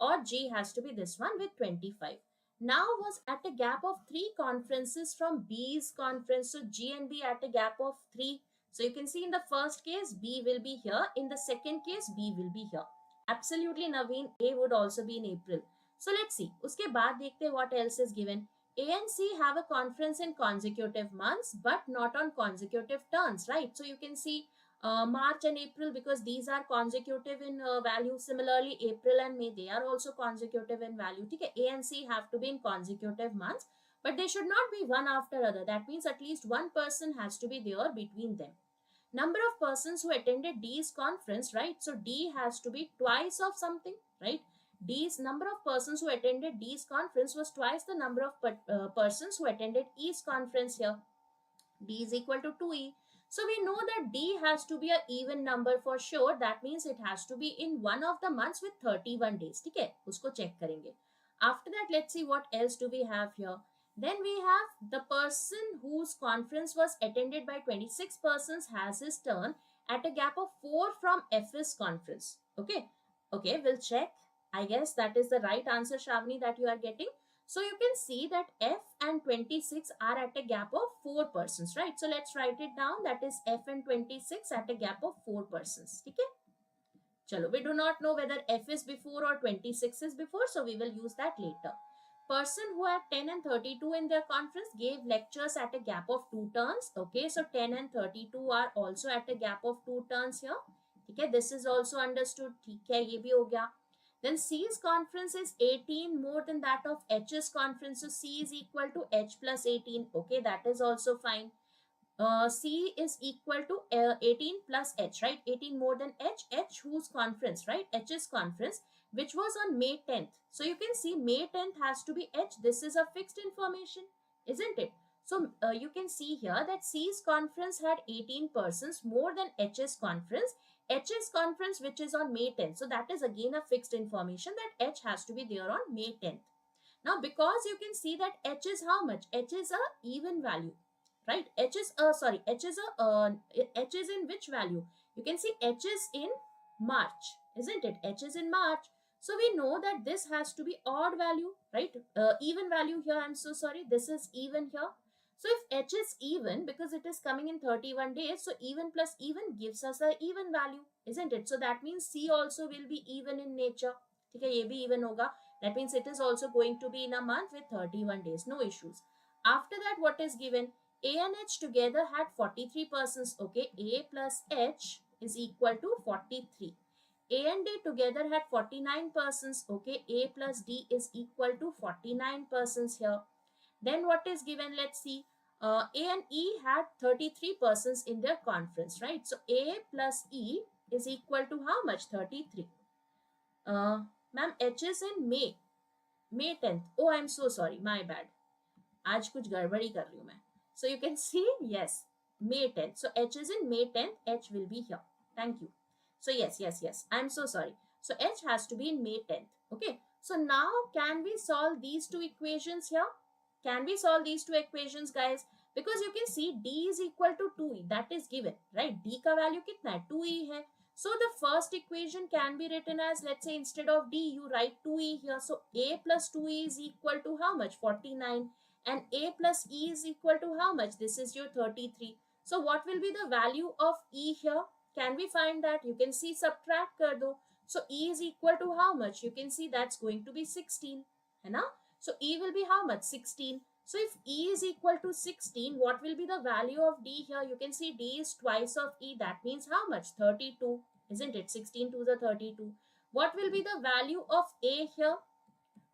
or G has to be this one with 25. Now was at a gap of 3 conferences from B's conference. So G and B at a gap of 3. So you can see in the first case, B will be here. In the second case, B will be here. Absolutely, Naveen, A would also be in April. So let's see. उसके बाद देखते हैं what else is given. A and C have a conference in consecutive months, but not on consecutive turns, right? So you can see March and April, because these are consecutive in value. Similarly, April and May, they are also consecutive in value. Okay? A and C have to be in consecutive months, but they should not be one after other. That means at least one person has to be there between them. Number of persons who attended D's conference, right? So D has to be twice of something, right? D's number of persons who attended D's conference was twice the number of persons who attended E's conference here. D is equal to 2E. So we know that D has to be an even number for sure. That means it has to be in one of the months with 31 days. ठीक है, उसको check करेंगे. After that, let's see what else do we have here. Then we have the person whose conference was attended by 26 persons has his turn at a gap of 4 from F's conference. Okay, we'll check. I guess that is the right answer, Shavni, that you are getting. So you can see that F and 26 are at a gap of 4 persons, right? So let's write it down. That is F and 26 at a gap of 4 persons. Okay? Chalo, we do not know whether F is before or 26 is before, so we will use that later. Person who had 10 and 32 in their conference gave lectures at a gap of 2 turns. Okay, so 10 and 32 are also at a gap of 2 turns here. Okay, this is also understood. Okay, ye bhi ho gaya. Then C's conference is 18 more than that of H's conference. So C is equal to H plus 18. Okay, that is also fine. C is equal to 18 plus H, right? 18 more than H. H whose conference, right? H's conference, which was on May 10th. So you can see May 10th has to be H. This is a fixed information, isn't it? So you can see here that C's conference had 18 persons more than H's conference. H's conference, which is on May 10th. So that is again a fixed information that H has to be there on May 10th. Now, because you can see that H is how much? H is a even value, right? H is H is in which value? You can see H is in March, isn't it? H is in March. So we know that this has to be odd value, right? Even value here. I'm so sorry. This is even here. So if H is even, because it is coming in 31 days, so even plus even gives us a even value, isn't it? So that means C also will be even in nature. Okay, ये भी even होगा. That means it is also going to be in a month with 31 days. No issues. After that, what is given? A and H together had 43 persons. Okay, A plus H is equal to 43. A and D together had 49 persons. Okay, A plus D is equal to 49 persons here. Then what is given? Let's see. A and E had 33 persons in their conference, right? So A plus E is equal to how much? 33. Ma'am, H is in May 10th. Oh, I'm so sorry. My bad. आज कुछ गड़बड़ी कर रही हूँ मैं. So you can see, yes, May 10th. So H is in May 10th. H will be here. Thank you. So yes. I'm so sorry. So H has to be in May 10th. Okay. So now can we solve these two equations here? Can we solve these two equations, guys? Because you can see D is equal to 2E. That is given, right? D का value कितना है? 2E है. So the first equation can be written as, let's say instead of D, you write 2E here. So A plus 2E is equal to how much? 49. And A plus E is equal to how much? This is your 33. So what will be the value of E here? Can we find that? You can see subtract kar do. So E is equal to how much? You can see that's going to be 16. है ना? So E will be how much? 16. So if E is equal to 16, what will be the value of D here? You can see D is twice of E. That means how much? 32. Isn't it? 16 to the 32. What will be the value of A here?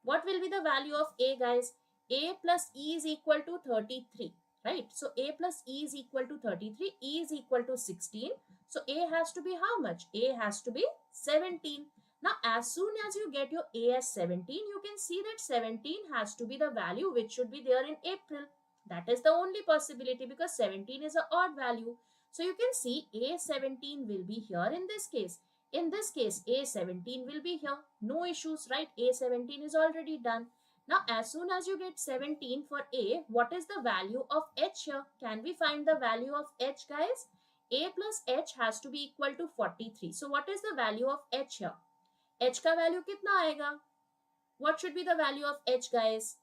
What will be the value of A, guys? A plus E is equal to 33. right? So A plus E is equal to 33, E is equal to 16. So A has to be how much? A has to be 17. Now, as soon as you get your A as 17, you can see that 17 has to be the value which should be there in April. That is the only possibility because 17 is an odd value. So you can see A17 will be here in this case. In this case, A17 will be here. No issues, right? A17 is already done. Now, as soon as you get 17 for A, what is the value of H here? Can we find the value of H, guys? A plus H has to be equal to 43. So, what is the value of H here? H का value कितना आएगा? What should be the value of H, guys?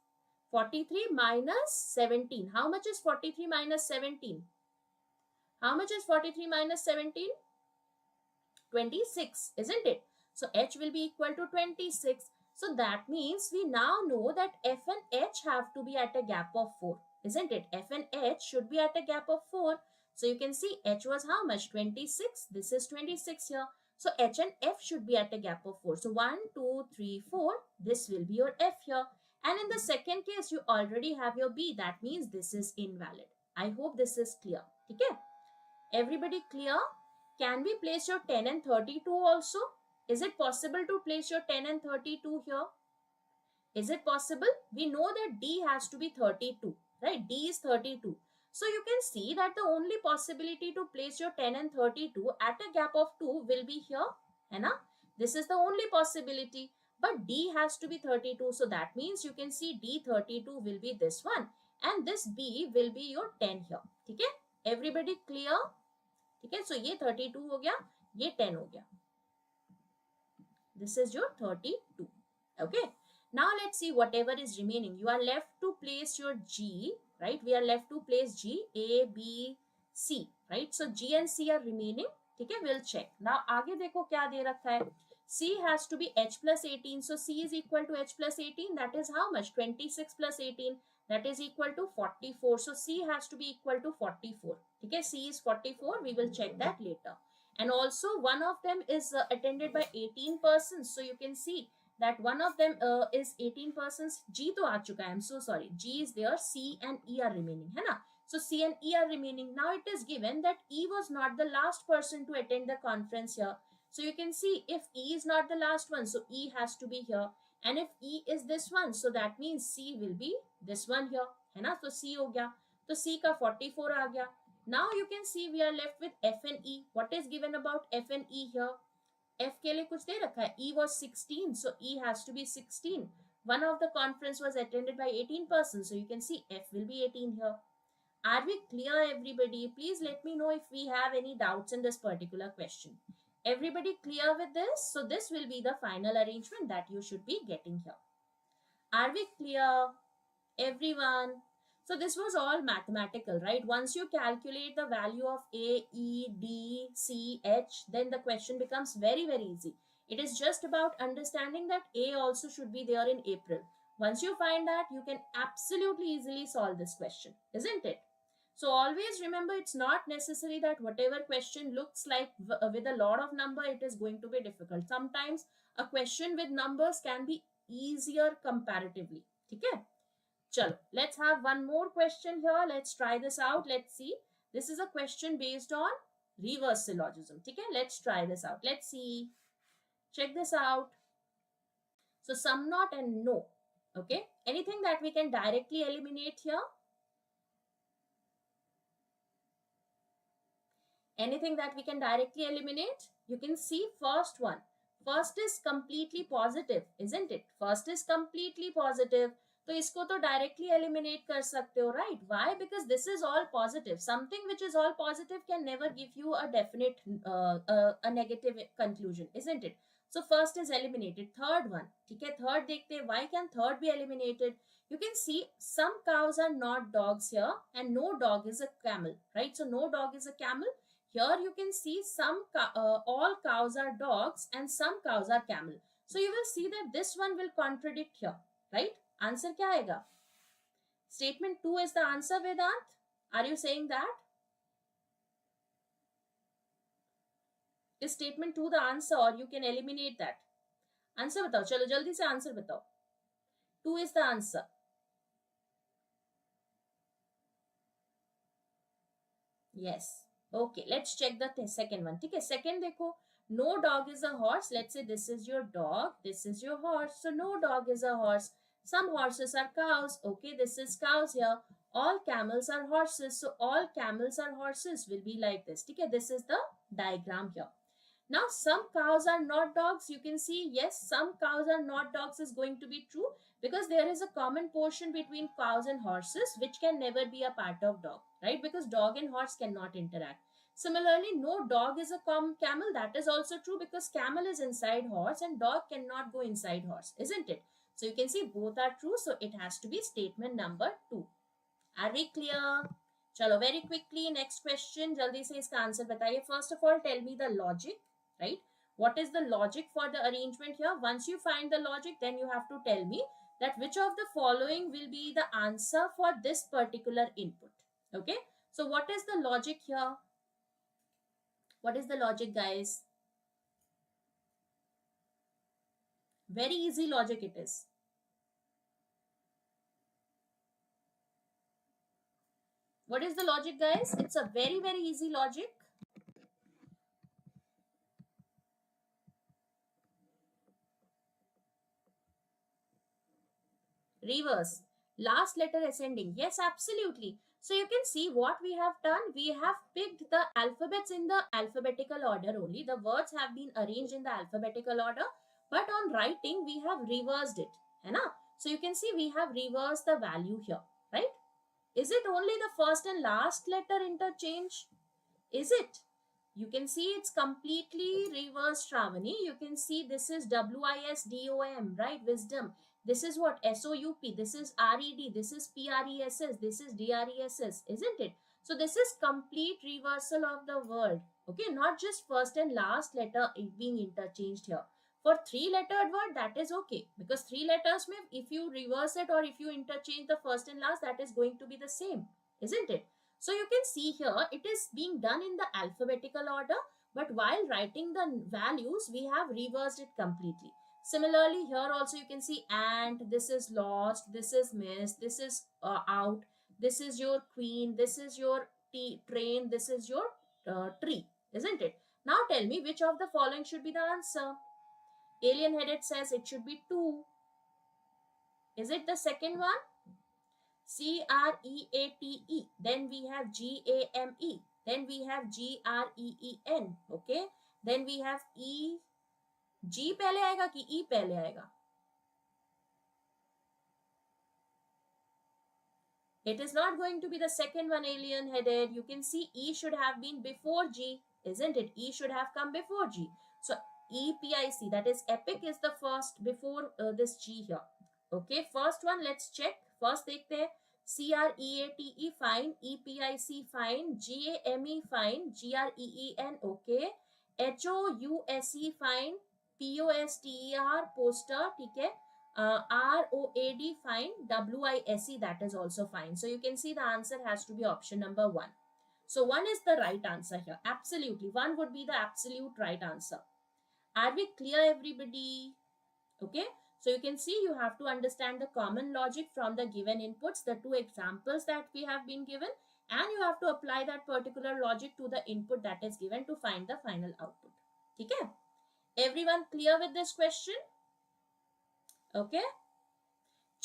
43 minus 17. How much is 43 minus 17? How much is 43 minus 17? 26, isn't it? So H will be equal to 26. So that means we now know that F and H have to be at a gap of 4, isn't it? F and H should be at a gap of 4. So you can see H was how much? 26. This is 26 here. So H and F should be at a gap of 4. So 1, 2, 3, 4. This will be your F here. And in the second case, you already have your B. That means this is invalid. I hope this is clear. Okay? Everybody clear? Can we place your 10 and 32 also? Is it possible to place your 10 and 32 here? Is it possible? We know that D has to be 32, right? D is 32. So you can see that the only possibility to place your 10 and 32 at a gap of 2 will be here. Hai na? This is the only possibility. But D has to be 32. So that means you can see D32 will be this one. And this B will be your 10 here. Okay? Everybody clear? Okay? So ये 32 हो गया, ये 10 हो गया. This is your 32. Okay? Now let's see whatever is remaining. You are left to place your G, right? We are left to place G, A, B, C, right? So G and C are remaining. ठीक है? We'll check. Now आगे देखो क्या दे रखा है. C has to be H plus 18. So C is equal to H plus 18. That is how much? 26 plus 18. That is equal to 44. So C has to be equal to 44. Okay, C is 44. We will check that later. And also one of them is attended by 18 persons. So you can see that one of them is 18 persons. G to aa chuka hai. I'm so sorry. G is there. C and E are remaining. Hai na? So C and E are remaining. Now it is given that E was not the last person to attend the conference here. So you can see if E is not the last one, so E has to be here. And if E is this one, so that means C will be this one here. है ना? So C हो गया. तो C का 44 आ गया. Now you can see we are left with F and E. What is given about F and E here? F के लिए कुछ दे रखा है. E was 16, so E has to be 16. One of the conference was attended by 18 persons, so you can see F will be 18 here. Are we clear, everybody? Please let me know if we have any doubts in this particular question. Everybody clear with this? So this will be the final arrangement that you should be getting here. Are we clear, everyone? So this was all mathematical, right? Once you calculate the value of A, E, D, C, H, then the question becomes very, very easy. It is just about understanding that A also should be there in April. Once you find that, you can absolutely easily solve this question, isn't it? So always remember, it's not necessary that whatever question looks like with a lot of number, it is going to be difficult. Sometimes a question with numbers can be easier comparatively. Okay? Chalo, let's have one more question here. Let's try this out. Let's see. This is a question based on reverse syllogism. Okay? Let's try this out. Let's see. Check this out. So some not and no. Okay? Anything that we can directly eliminate here? Anything that we can directly eliminate? You can see first one. First is completely positive, isn't it? First is completely positive. तो इसको तो directly eliminate कर सकते हो, right? Why? Because this is all positive. Something which is all positive can never give you a definite, a negative conclusion, isn't it? So first is eliminated. Third one, ठीक है? Third देखते हैं. Why can third be eliminated? You can see some cows are not dogs here, and no dog is a camel, right? So no dog is a camel. Here you can see all cows are dogs and some cows are camel. So you will see that this one will contradict here, right? Answer क्या आएगा? Statement 2 is the answer, Vedant. Are you saying that? Is statement 2 the answer, or you can eliminate that? Answer बताओ. चलो जल्दी से answer बताओ. 2 is the answer. Yes. Okay, let's check the second one. Okay, second देखो, no dog is a horse. Let's say this is your dog, this is your horse. So no dog is a horse. Some horses are cows. Okay, this is cows here. All camels are horses. So all camels are horses will be like this. Okay, this is the diagram here. Now, some cows are not dogs. You can see, yes, some cows are not dogs is going to be true because there is a common portion between cows and horses which can never be a part of dog, right? Because dog and horse cannot interact. Similarly, no dog is a camel. That is also true because camel is inside horse and dog cannot go inside horse, isn't it? So you can see both are true. So it has to be statement number 2. Are we clear? चलो very quickly next question. जल्दी से इसका answer बताइए. First of all, tell me the logic, right? What is the logic for the arrangement here? Once you find the logic, then you have to tell me that which of the following will be the answer for this particular input. Okay. So what is the logic here? What is the logic, guys? Very easy logic it is. What is the logic, guys? It's a very, very easy logic. Reverse. Last letter ascending. Yes, absolutely. So you can see what we have done. We have picked the alphabets in the alphabetical order only. The words have been arranged in the alphabetical order. But on writing, we have reversed it. So you can see we have reversed the value here. Right? Is it only the first and last letter interchange? Is it? You can see it's completely reversed, Shravani. You can see this is WISDOM, right? Wisdom. This is what? SOUP. This is RED. This is PRESS. This is DRESS, isn't it? So this is complete reversal of the word. Okay, not just first and last letter being interchanged here. For 3-lettered word, that is okay. Because 3 letters, if you reverse it or if you interchange the first and last, that is going to be the same, isn't it? So you can see here, it is being done in the alphabetical order, but while writing the values, we have reversed it completely. Similarly, here also you can see ant, this is lost, this is missed, this is out, this is your queen, this is your train, this is your tree, isn't it? Now tell me which of the following should be the answer. Alien headed says it should be 2. Is it the second one? CREATE. Then we have GAME. Then we have GREEN. Okay. Then we have E. G पहले आएगा कि E पहले आएगा? It is not going to be the second one, alien headed. You can see E should have been before G, isn't it? E should have come before G. So EPIC, that is epic, is the first before this G here. Okay, first one, let's check. First देखते हैं. CREATE fine, EPIC fine, GAME fine, GREEN okay, HOUSE fine, POSTER poster, ठीक है. ROAD fine, WISE that is also fine. So you can see the answer has to be option number 1. So 1 is the right answer here. Absolutely. 1 would be the absolute right answer. Are we clear, everybody? Okay. So you can see you have to understand the common logic from the given inputs, the 2 examples that we have been given, and you have to apply that particular logic to the input that is given to find the final output. Okay. Everyone clear with this question? Okay.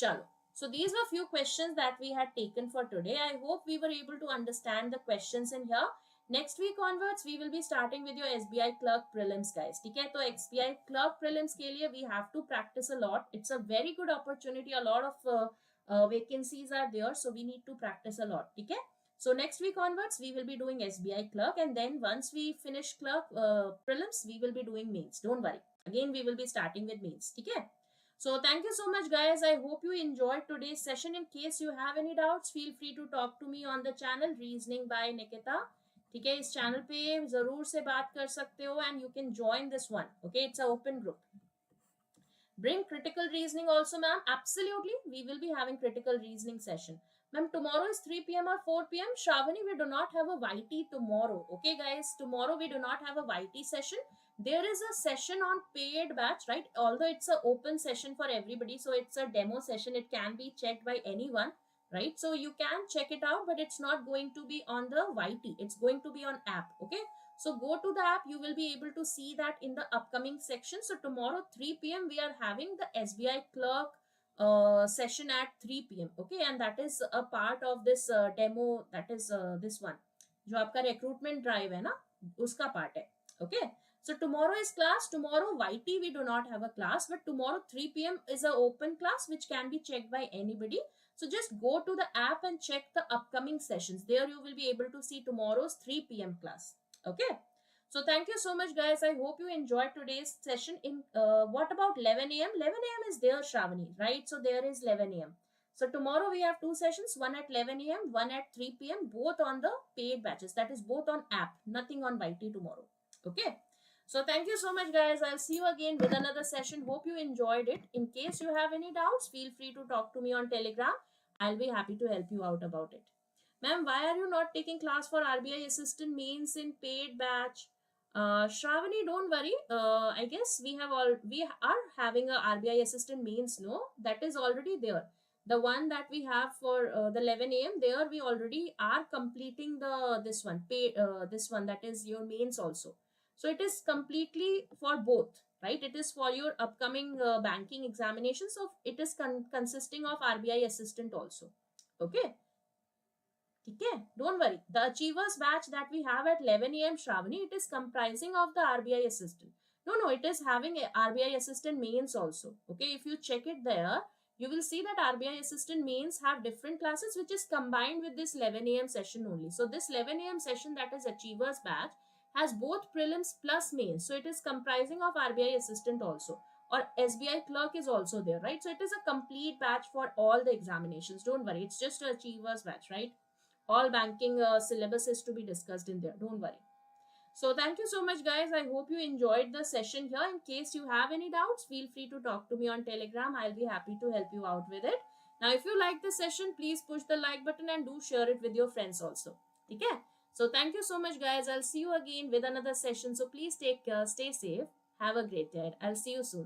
Chalo. So these were few questions that we had taken for today. I hope we were able to understand the questions in here. Next week onwards, we will be starting with your SBI Clerk prelims, guys. Okay, so SBI Clerk prelims ke liye we have to practice a lot. It's a very good opportunity. A lot of vacancies are there, so we need to practice a lot. Okay. So next week onwards, we will be doing SBI Clerk, and then once we finish Clerk prelims, we will be doing mains. Don't worry. Again, we will be starting with mains. Okay. So thank you so much, guys. I hope you enjoyed today's session. In case you have any doubts, feel free to talk to me on the channel Reasoning by Nikita. ठीक है, इस channel पे जरूर से बात कर सकते हो, and you can join this one. Okay, it's an open group. Bring critical reasoning also, ma'am. Absolutely, we will be having critical reasoning session. Ma'am, tomorrow is 3 p.m. or 4 p.m. Shravani, we do not have a YT tomorrow. Okay, guys, tomorrow we do not have a YT session. There is a session on paid batch, right? Although it's an open session for everybody, so it's a demo session. It can be checked by anyone. right? So you can check it out, but it's not going to be on the YT, it's going to be on app. Okay, so go to the app, you will be able to see that in the upcoming section. So tomorrow 3 p.m. we are having the SBI clerk session at 3 p.m. Okay, and that is a part of this demo, that is this one जो आपका recruitment drive है ना, उसका part है. Okay, so tomorrow is class. Tomorrow YT we do not have a class, but tomorrow 3 p.m. is a open class which can be checked by anybody. So just go to the app and check the upcoming sessions. There you will be able to see tomorrow's 3 p.m. class. Okay. So thank you so much, guys. I hope you enjoyed today's session. In what about 11 a.m.? 11 a.m. is there, Shravani, right? So there is 11 a.m. So tomorrow we have two sessions, one at 11 a.m., one at 3 p.m., both on the paid batches. That is both on app, nothing on YT tomorrow. Okay. So thank you so much, guys. I'll see you again with another session. Hope you enjoyed it. In case you have any doubts, feel free to talk to me on Telegram. I'll be happy to help you out about it. Ma'am, why are you not taking class for RBI Assistant Mains in paid batch? Shravani, don't worry. I guess we are having a RBI Assistant Mains. No, that is already there. The one that we have for the 11 a.m. there, we already are completing the this one this one, that is your mains also. So it is completely for both, right? It is for your upcoming banking examinations. So it is consisting of RBI Assistant also. Okay. Okay, don't worry. The Achievers batch that we have at 11 a.m. Shravani, it is comprising of the RBI Assistant. No, it is having a RBI Assistant Mains also. Okay, if you check it there, you will see that RBI Assistant Mains have different classes which is combined with this 11 a.m. session only. So this 11 a.m. session, that is Achievers batch, has both prelims plus mains. So it is comprising of RBI Assistant also. Or SBI Clerk is also there, right? So it is a complete batch for all the examinations. Don't worry, it's just a Achievers batch, right? All banking syllabus is to be discussed in there. Don't worry. So thank you so much, guys. I hope you enjoyed the session here. In case you have any doubts, feel free to talk to me on Telegram. I'll be happy to help you out with it. Now, if you like the session, please push the like button and do share it with your friends also. Okay? So thank you so much, guys. I'll see you again with another session. So please take care, stay safe. Have a great day. I'll see you soon.